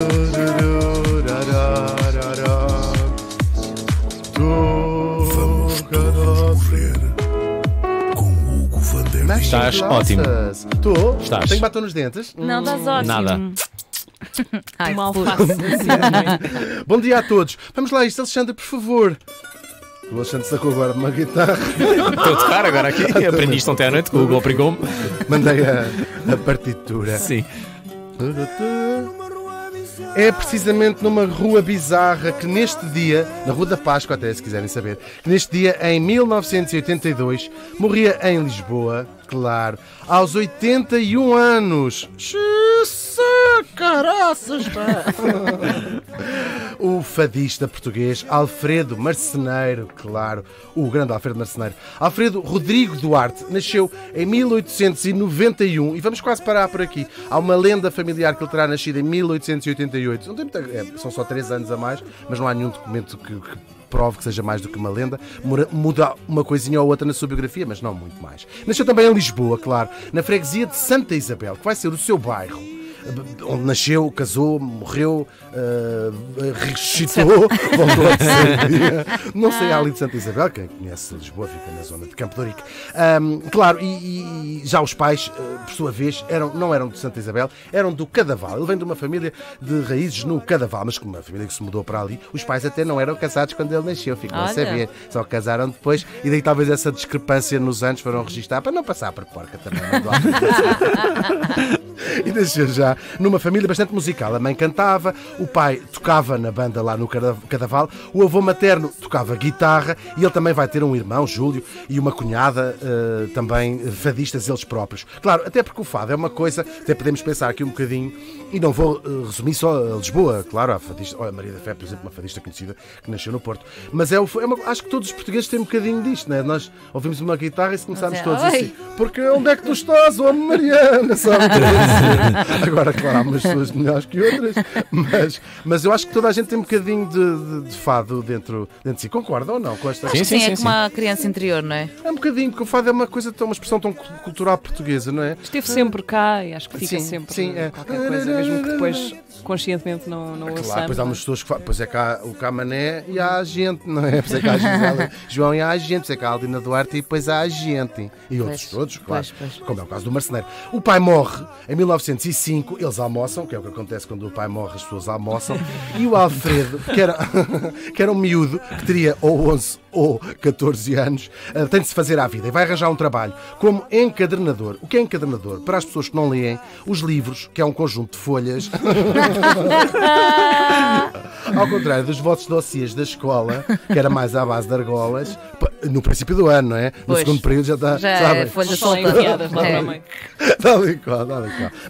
Vamos todos correr com Hugo van der Ding. Estás ótimo. Estou? Estás. Tenho batom nos dentes? Não, estás ótimo. Nada. Ai, Mal puto. faço. Bom dia a todos. Vamos lá, isto, Alexandre, por favor. O Alexandre sacou agora uma guitarra. Estou a tocar agora aqui. Aprendi isto ontem à noite, que o Hugo obrigou-me. Mandei a partitura. Sim. É precisamente numa rua bizarra que neste dia, na Rua da Páscoa até se quiserem saber, que neste dia, em 1982, morria em Lisboa, claro, aos 81 anos. Caraças, pá! O fadista português Alfredo Marceneiro, claro, o grande Alfredo Marceneiro. Alfredo Rodrigo Duarte nasceu em 1891 e vamos quase parar por aqui. Há uma lenda familiar que ele terá nascido em 1888. Não tem muita, são só 3 anos a mais, mas não há nenhum documento que prove que seja mais do que uma lenda. Muda uma coisinha ou outra na sua biografia, mas não muito mais. Nasceu também em Lisboa, claro, na freguesia de Santa Isabel, que vai ser o seu bairro. Onde nasceu, casou, morreu, ressuscitou, voltou a ser. Não sei, ali de Santa Isabel, quem conhece Lisboa fica na zona de Campo de Ourique. Claro, e já os pais, por sua vez, não eram de Santa Isabel, eram do Cadaval. Ele vem de uma família de raízes no Cadaval, mas como uma família que se mudou para ali, os pais até não eram casados quando ele nasceu, ficam a saber. Só casaram depois, e daí talvez essa discrepância nos anos foram registar para não passar por porca também. E nasceu já numa família bastante musical. A mãe cantava, o pai tocava na banda lá no Cadaval, o avô materno tocava guitarra e ele também vai ter um irmão, Júlio, e uma cunhada, também fadistas eles próprios. Claro, até porque o fado é uma coisa, até podemos pensar aqui um bocadinho, e não vou resumir só a Lisboa, claro, a Maria da Fé, por exemplo, uma fadista conhecida que nasceu no Porto. Mas acho que todos os portugueses têm um bocadinho disto, né? Nós ouvimos uma guitarra e começámos todos assim, porque onde é que tu estás, oh Mariana, sabe? Agora, claro, há umas pessoas melhores que outras, mas eu acho que toda a gente tem um bocadinho de fado dentro de si. Concorda ou não com esta Sim, é como uma criança interior, não é? É um bocadinho, porque o fado é uma expressão tão cultural portuguesa, não é? Esteve sempre cá e acho que fica sempre é. qualquer coisa, mesmo que depois conscientemente não ouçamos. Claro, pois há umas pessoas que pois é cá o Camané e há a gente, não é? Pois é cá a Gisela, João e há a gente, pois é cá a Aldina Duarte e depois há a gente. E outros todos, claro, como é o caso do Marceneiro. O pai morre em 1905, eles almoçam, que é o que acontece quando o pai morre, as pessoas almoçam, e o Alfredo, que era um miúdo, que teria ou 11 ou 14 anos, tem de se fazer à vida e vai arranjar um trabalho como encadernador. O que é encadernador? Para as pessoas que não leem, os livros, que é um conjunto de folhas, ao contrário dos vossos dossiês da escola, que era mais à base de argolas, no princípio do ano, não é? No segundo período já está, é folhas soltas. Dá-lhe qual.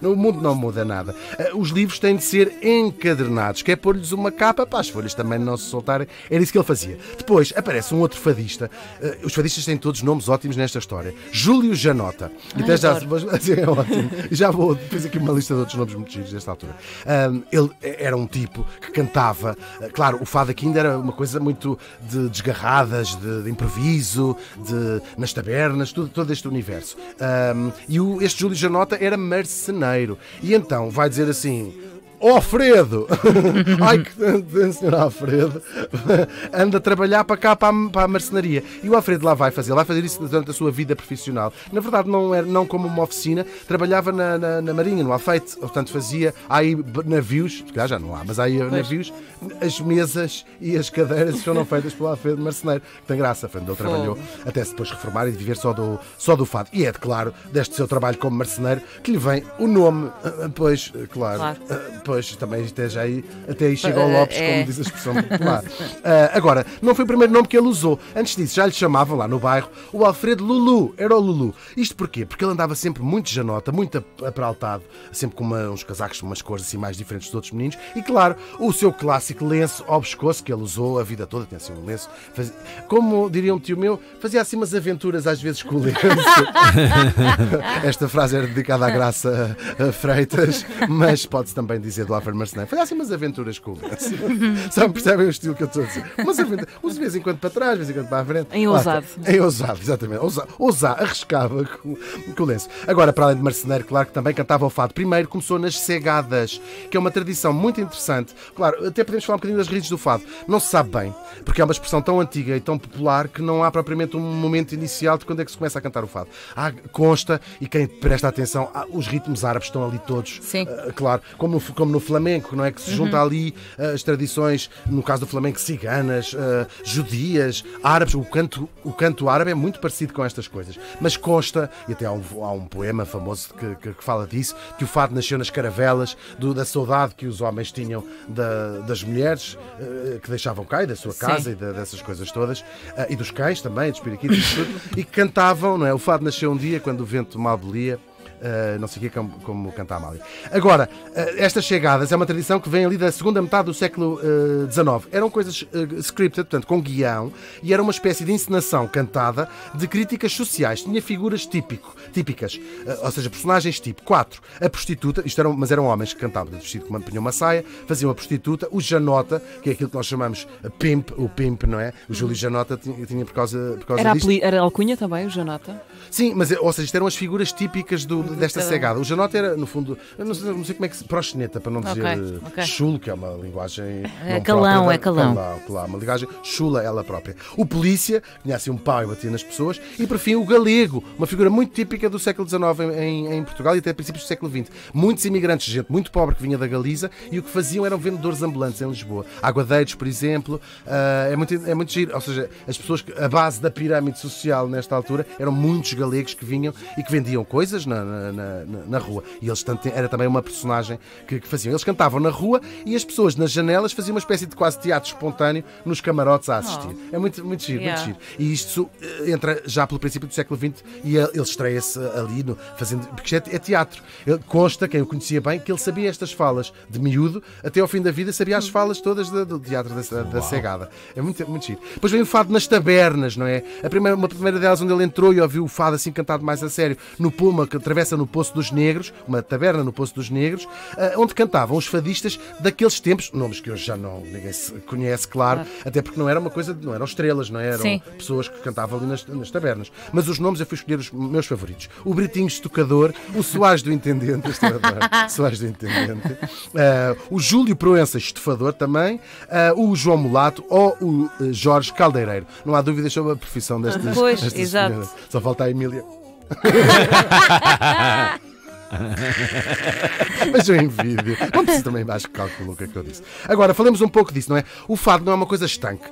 No mundo não muda nada. Os livros têm de ser encadernados, que é pôr-lhes uma capa para as folhas também não se soltarem. Era isso que ele fazia. Depois aparece um outro fadista. Os fadistas têm todos nomes ótimos nesta história. Júlio Janota. E até já é ótimo. Já vou, fiz aqui uma lista de outros nomes muito giros desta altura. Ele era um tipo que cantava. Claro, o fado aqui ainda era uma coisa muito de desgarradas, de improviso, nas tabernas, todo este universo. Este Júlio Janota era marceneiro. E então vai dizer assim: "Ó Alfredo, ai que senhor Alfredo, anda a trabalhar para cá, para a marcenaria." E o Alfredo lá vai fazer isso durante a sua vida profissional. Na verdade, não como uma oficina, trabalhava na Marinha, no Alfeite, portanto fazia aí navios, já não há, mas aí navios, as mesas e as cadeiras foram feitas pelo Alfredo Marceneiro. Tem graça, ele trabalhou até se depois reformar e viver só do fado. E é, claro, deste seu trabalho como marceneiro que lhe vem o nome, pois, claro. Pois, também até aí chega ao Lopes, como diz a expressão popular. Agora, não foi o primeiro nome que ele usou. Antes disso, já lhe chamavam lá no bairro o Alfredo Lulu. Era o Lulu. Isto porquê? Porque ele andava sempre muito janota, muito apraltado, sempre com uns casacos, umas cores assim mais diferentes dos outros meninos. E, claro, o seu clássico lenço ao pescoço, que ele usou a vida toda. Tem assim um lenço. Como diria um tio meu, fazia assim umas aventuras às vezes com o lenço. Esta frase era dedicada à Graça Freitas, mas pode-se também dizer dizer do Alfred Marceneiro. Foi assim umas aventuras com o lenço. Só percebem o estilo que eu estou a dizer. Umas aventuras, uns de vez em quando para trás, de vez em quando para a frente. Em ousado. Em ousado, exatamente. Ousar, arriscava com o lenço. Agora, para além de marceneiro, claro que também cantava o fado. Primeiro começou nas cegadas, que é uma tradição muito interessante. Claro, até podemos falar um bocadinho das raízes do fado. Não se sabe bem, porque é uma expressão tão antiga e tão popular que não há propriamente um momento inicial de quando é que se começa a cantar o fado. Consta, e quem presta atenção, os ritmos árabes estão ali todos. Sim. Claro, como no flamenco, não é? Que se junta ali as tradições, no caso do flamenco, ciganas, judias, árabes. O canto árabe é muito parecido com estas coisas. Mas consta, e até há um poema famoso que fala disso, que o fado nasceu nas caravelas, da saudade que os homens tinham das mulheres que deixavam cá, e da sua casa, e dessas coisas todas, e dos cães também, dos periquitos e tudo, e que cantavam, não é? O fado nasceu um dia quando o vento mal belia. Não sei o que, como canta a Amália. Agora, estas chegadas é uma tradição que vem ali da segunda metade do século XIX. Eram coisas scripted, portanto, com guião, e era uma espécie de encenação cantada de críticas sociais. Tinha figuras típicas, ou seja, personagens tipo. 4. A prostituta, mas eram homens que cantavam de vestido, que punham uma saia, faziam a prostituta. O Janota, que é aquilo que nós chamamos o pimp, não é? O Júlio Janota tinha por causa disto. Era alcunha também, o Janota? Sim, mas, ou seja, isto eram as figuras típicas desta cegada. O Janota era, no fundo, eu não sei como é que se... proxeneta, para não dizer chulo, que é uma linguagem... É calão, é calão. Uma linguagem chula ela própria. O polícia, tinha assim um pau e batia nas pessoas. E, por fim, o galego, uma figura muito típica do século XIX em Portugal e até princípios do século XX. Muitos imigrantes, gente muito pobre que vinha da Galiza, e o que faziam eram vendedores ambulantes em Lisboa. Aguadeiros, por exemplo. É muito giro. Ou seja, as pessoas, a base da pirâmide social nesta altura, eram muitos galegos que vinham e que vendiam coisas na rua. E eles era também uma personagem que faziam. Eles cantavam na rua e as pessoas nas janelas faziam uma espécie de quase teatro espontâneo nos camarotes a assistir. É muito giro, muito giro. E isto entra já pelo princípio do século XX e ele estreia-se ali, porque é teatro. Consta, quem o conhecia bem, que ele sabia estas falas de miúdo, até ao fim da vida sabia as falas todas do teatro da cegada. É muito giro. Depois vem o fado nas tabernas, não é? Uma primeira delas onde ele entrou e ouviu o fado assim cantado mais a sério, no Puma, que atravessa no Poço dos Negros, uma taberna no Poço dos Negros, onde cantavam os fadistas daqueles tempos, nomes que hoje já ninguém se conhece, claro, até porque não era uma coisa, não eram estrelas, não é? Eram pessoas que cantavam ali nas tabernas. Mas os nomes eu fui escolher os meus favoritos. O Britinho Estocador, o Soares do Intendente, Soares do Intendente, o Júlio Proença Estofador também, o João Mulato ou o Jorge Caldeireiro. Não há dúvidas sobre a profissão destas exato. senhoras. Só falta a Emília. Mas eu em vídeo. Não preciso também mais cálculo o que é que eu disse. Agora, falemos um pouco disso, não é? O fado não é uma coisa estanque.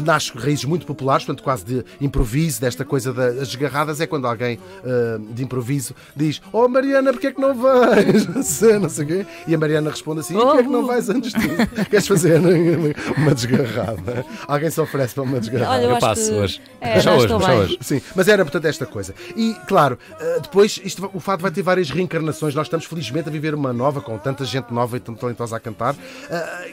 Nasce raízes muito populares, portanto, quase de improviso, desta coisa das desgarradas. É quando alguém de improviso diz: "Oh Mariana, porque é que não vais?" Não sei o quê. E a Mariana responde assim: "Porque é que não vais antes de queres fazer uma desgarrada?" Alguém se oferece para uma desgarrada? Olha, Eu passo hoje. Já hoje. Sim, mas era, portanto, esta coisa. E, claro, depois o fado vai ter várias reencarnações. Nós estamos, felizmente, a viver uma nova, com tanta gente nova e tão talentosa a cantar,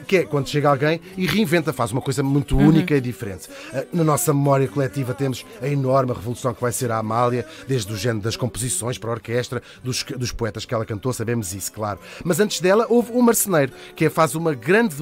que é quando chega alguém e reinventa, faz uma coisa muito única e diferente. Na nossa memória coletiva temos a enorme revolução que vai ser a Amália, desde o género das composições para a orquestra, dos poetas que ela cantou, sabemos isso, claro. Mas antes dela houve o Marceneiro, que faz uma grande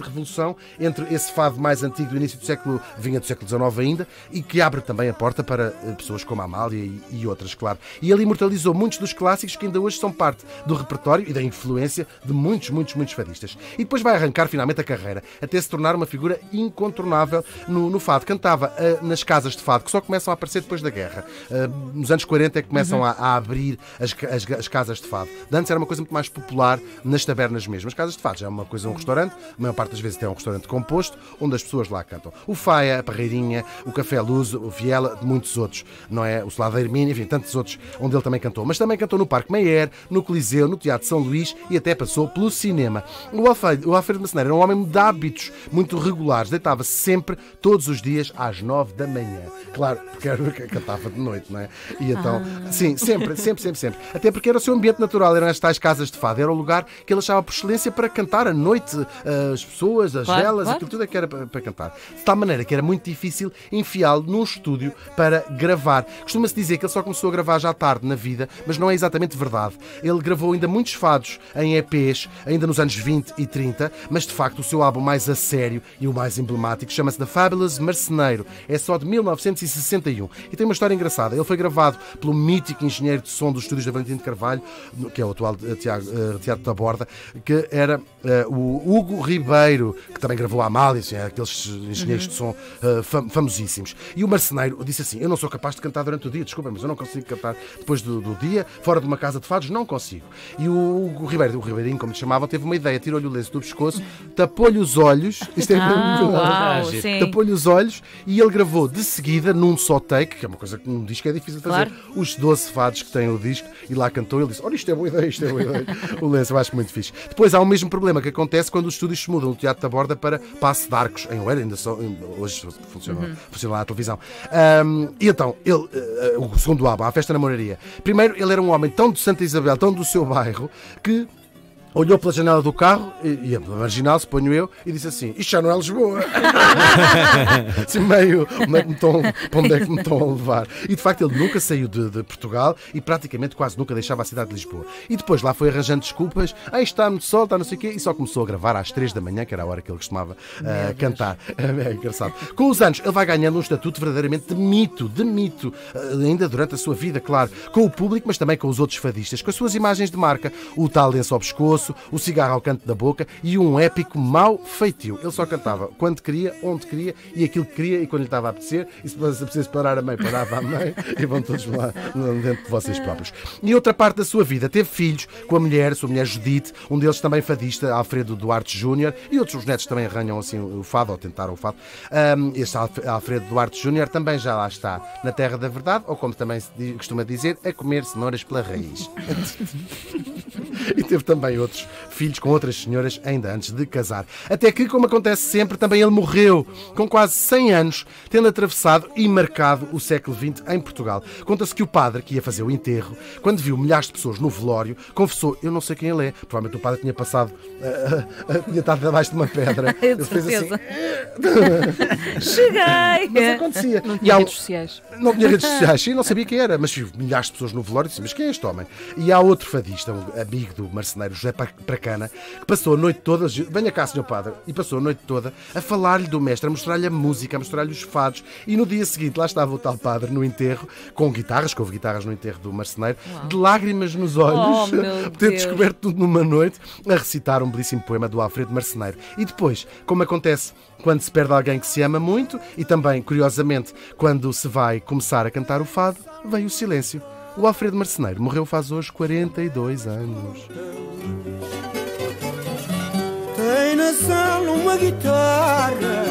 revolução entre esse fado mais antigo do início do século, vinha do século XIX ainda, e que abre também a porta para pessoas como a Amália e outras, claro. E ele imortalizou muitos dos clássicos que ainda hoje são parte do repertório e da influência de muitos fadistas. E depois vai arrancar finalmente a carreira, até se tornar uma figura incontornável no fado. Cantava nas casas de fado, que só começam a aparecer depois da guerra. Nos anos 40 é que começam a abrir as casas de fado. De antes era uma coisa muito mais popular nas tabernas mesmo. As casas de fado já é uma coisa, um restaurante, a maior parte das vezes até é um restaurante composto, onde as pessoas lá cantam. O Faia, a Parreirinha, o Café Luso, o Viela, muitos outros, não é? O Solado da Hermínia, enfim, tantos outros onde ele também cantou. Mas também cantou no Parque Meyer, no Coliseu, no Teatro São Luís e até passou pelo cinema. O Alfredo Marceneiro era um homem de hábitos muito regulares. Deitava-se sempre, todos os dias, às 9 da manhã. Claro, porque cantava de noite, não é? E então, sim, sempre. Até porque era o seu ambiente natural, eram as tais casas de fado. Era o lugar que ele achava por excelência para cantar à noite, as pessoas, as velas, aquilo tudo é que era para cantar. De tal maneira que era muito difícil enfiá-lo num estúdio para gravar. Costuma-se dizer que ele só começou a gravar já tarde na vida, mas não é exatamente de verdade. Ele gravou ainda muitos fados em EPs, ainda nos anos 20 e 30, mas de facto o seu álbum mais a sério e o mais emblemático chama-se The Fabulous Marceneiro. É só de 1961 e tem uma história engraçada. Ele foi gravado pelo mítico engenheiro de som dos estúdios da Valentim de Carvalho, que é o atual Teatro da Borda, que era o Hugo Ribeiro, que também gravou a Amália, assim, aqueles engenheiros de som famosíssimos. E o Marceneiro disse assim: eu não sou capaz de cantar durante o dia, desculpa, mas eu não consigo cantar depois do dia, fora de uma casa de fados, não consigo. E o Hugo Ribeiro, o Ribeirinho, como lhe chamavam, teve uma ideia, tirou-lhe o lenço do pescoço, tapou-lhe os olhos, isto é uau, sim. tapou-lhe os olhos e ele gravou de seguida, num só take, que é uma coisa que num disco é difícil de fazer, Claro. os 12 fados que tem o disco, e lá cantou. Ele disse: olha, isto é boa ideia, isto é boa ideia. O lenço, eu acho muito fixe. Depois há o mesmo problema que acontece quando os estúdios se mudam do Teatro da Borda para Paço de Arcos, em Oeiras, hoje funciona lá na televisão. E então, o segundo álbum, A Festa na Moraria. Primeiro, ele era um homem tão de Santa Isabel, tão do seu bairro, que olhou pela janela do carro, ia pela marginal, suponho eu, e disse assim: isto já não é Lisboa. Assim meio, onde é que me estão a levar? E de facto ele nunca saiu de Portugal e praticamente quase nunca deixava a cidade de Lisboa. E depois lá foi arranjando desculpas: está muito sol, está não sei o quê, e só começou a gravar às 3 da manhã, que era a hora que ele costumava cantar. É engraçado. Com os anos ele vai ganhando um estatuto verdadeiramente de mito, ainda durante a sua vida, claro, com o público, mas também com os outros fadistas, com as suas imagens de marca, o tal lenço ao pescoço, o cigarro ao canto da boca e um épico mau feitio. Ele só cantava quando queria, onde queria e aquilo que queria, e quando lhe estava a apetecer, e se precisasse parar a mãe, parava a mãe, e vão todos lá dentro de vocês próprios. E outra parte da sua vida, teve filhos com a sua mulher Judite, um deles também fadista, Alfredo Duarte Júnior, e outros netos também arranham assim o fado, ou tentaram o fado. Este Alfredo Duarte Júnior também já lá está na terra da verdade, ou como também se costuma dizer, a comer cenouras pela raiz. E teve também outros filhos com outras senhoras ainda antes de casar. Até que, como acontece sempre, também ele morreu com quase 100 anos, tendo atravessado e marcado o século XX em Portugal. Conta-se que o padre, que ia fazer o enterro, quando viu milhares de pessoas no velório, confessou: eu não sei quem ele é. Provavelmente o padre tinha passado, tinha estado abaixo de uma pedra. Ele fez assim. Cheguei! Mas acontecia. Não E tinha há redes sociais. Não tinha redes sociais, sim, não sabia quem era, mas viu milhares de pessoas no velório e disse: mas quem é este homem? E há outro fadista, um amigo do marceneiro, José Pracana, que passou a noite toda, venha cá, senhor padre, e passou a noite toda a falar-lhe do mestre, a mostrar-lhe a música, a mostrar-lhe os fados, e no dia seguinte lá estava o tal padre no enterro, com guitarras, que houve guitarras no enterro do marceneiro, de lágrimas nos olhos, meu por ter Deus. descoberto tudo numa noite, a recitar um belíssimo poema do Alfredo Marceneiro. E depois, como acontece quando se perde alguém que se ama muito, e também, curiosamente, quando se vai começar a cantar o fado, vem o silêncio. O Alfredo Marceneiro morreu faz hoje 42 anos. Tem na sala uma guitarra